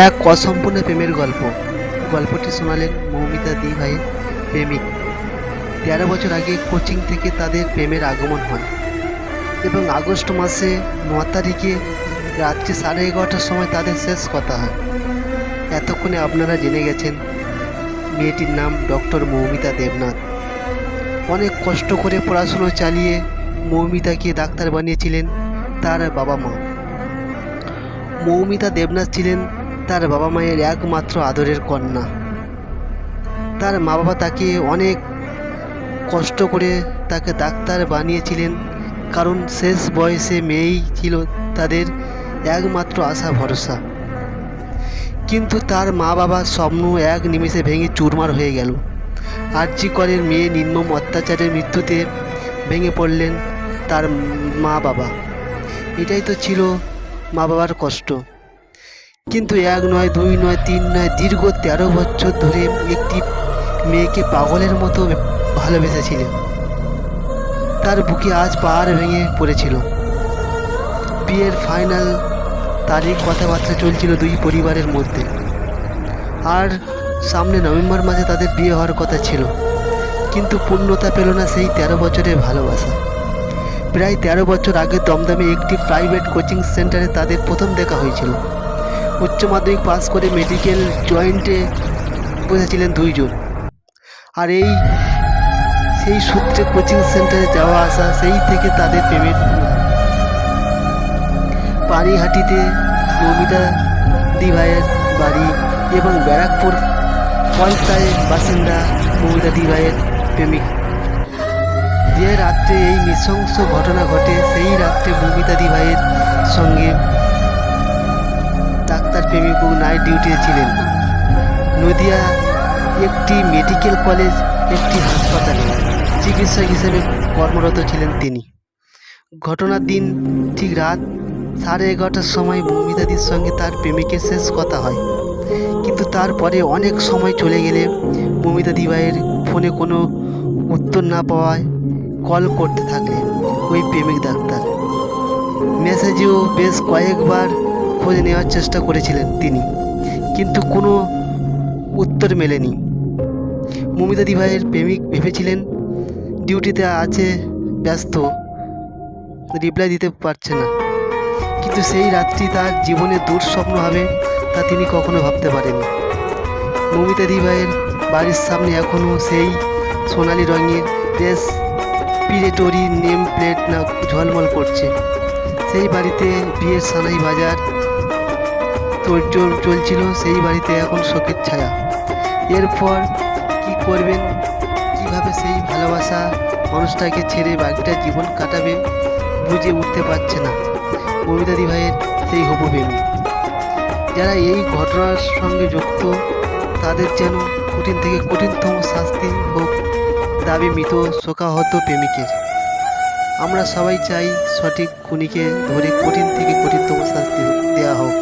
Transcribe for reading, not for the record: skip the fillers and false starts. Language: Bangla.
এক অসম্পূর্ণ প্রেমের গল্প। গল্পটি শোনালেন মৌমিতা দি ভাইয়ের প্রেমিক। 13 বছর আগে কোচিং থেকে তাদের প্রেমের আগমন হয় এবং আগস্ট মাসে 9 তারিখে রাত্রি 11:30টার সময় তাদের শেষ কথা হয়। এতক্ষণে আপনারা জেনে গেছেন মেয়েটির নাম ডক্টর মৌমিতা দেবনাথ। অনেক কষ্ট করে পড়াশুনো চালিয়ে মৌমিতাকে ডাক্তার বানিয়েছিলেন তার বাবা মা। মৌমিতা দেবনাথ ছিলেন তার বাবা মায়ের একমাত্র আদরের কন্যা। তার মা বাবা তাকে অনেক কষ্ট করে তাকে ডাক্তার বানিয়েছিলেন, কারণ শেষ বয়সে মেয়েই ছিল তাদের একমাত্র আশা ভরসা। কিন্তু তার মা বাবার স্বপ্ন এক নিমেষে ভেঙে চুরমার হয়ে গেল। আরজি করের মেয়ে নির্মম অত্যাচারের মৃত্যুতে ভেঙে পড়লেন তার মা বাবা। এটাই তো ছিল মা বাবার কষ্ট। কিন্তু 1 নয় 2 নয় 3 নয়, দীর্ঘ 13 বছর ধরে একটি মেয়েকে পাগলের মতো ভালোবেসেছিলেন। তার বুকে আজ পাহাড় ভেঙে পড়েছিল। বিয়ের ফাইনাল তারিখ কথাবার্তা চলছিল দুই পরিবারের মধ্যে, আর সামনে নভেম্বর মাসে তাদের বিয়ে হওয়ার কথা ছিল। কিন্তু পূর্ণতা পেল না সেই 13 বছরের ভালোবাসা। প্রায় 13 বছর আগে দমদমে একটি প্রাইভেট কোচিং সেন্টারে তাদের প্রথম দেখা হয়েছিল। উচ্চ মাধ্যমিক পাস করে মেডিকেল জয়েন্টে বসেছিলেন দুইজন। আর সেই সূত্রে কোচিং সেন্টারে যাওয়া আসা, সেই থেকে তাদের প্রেমের পানিহাটিতে মৌমিতা দি ভাইয়ের বাড়ি এবং ব্যারাকপুর পলতায় বাসিন্দা মৌমিতা দি ভাইয়ের প্রেমিক। যে রাত্রে এই নৃশংস ঘটনা ঘটে, সেই রাত্রে মৌমিতা দি ভাইয়ের সঙ্গে ডাক্তার প্রেমিকও নাইট ডিউটিতে ছিলেন। নদিয়া একটি মেডিকেল কলেজ, একটি হাসপাতালে চিকিৎসক হিসেবে কর্মরত ছিলেন তিনি। ঘটনার দিন ঠিক রাত 11:30টার সময় মৌমিতাদির সঙ্গে তার প্রেমিকের শেষ কথা হয়। কিন্তু তারপরে অনেক সময় চলে গেলে মৌমিতাদি ভাইয়ের ফোনে কোনো উত্তর না পাওয়ায় কল করতে থাকলেন ওই প্রেমিক ডাক্তার। মেসেজেও বেশ কয়েকবার খোঁজ নেওয়ার চেষ্টা করেছিলেন তিনি, কিন্তু কোনো উত্তর মেলেনি। মৌমিতাদি ভাইয়ের প্রেমিক ভেবেছিলেন ডিউটিতে আছে, ব্যস্ত, রিপ্লাই দিতে পারছে না। কিন্তু সেই রাত্রি তার জীবনে দুঃস্বপ্ন হবে তা তিনি কখনো ভাবতে পারেননি। মৌমিতাদি ভাইয়ের বাড়ির সামনে এখনও সেই সোনালি রঙের রেসপিরেটরি নেম প্লেট না ঝলমল করছে। সেই বাড়িতে বিয়ের সানাই বাজার তোড়জোড় চলছিল। সেই বাড়িতে এখন শোকের ছায়া। এরপর কি করবেন, কিভাবে সেই ভালোবাসা মানুষটাকে ছেড়ে বাকিটা জীবন কাটাবে বুঝে উঠতে পারছে না মৌমিতাদি ভাইয়ের সেই হবু প্রেমিক। যারা এই ঘটনার সঙ্গে যুক্ত, তাদের যেন কঠিন থেকে কঠিনতম শাস্তি হোক দাবি মৃত শোকাহত প্রেমিকের। আমরা সবাই চাই সঠিক খুনিকে ধরে কঠিন থেকে কঠিনতম শাস্তি দেওয়া হোক।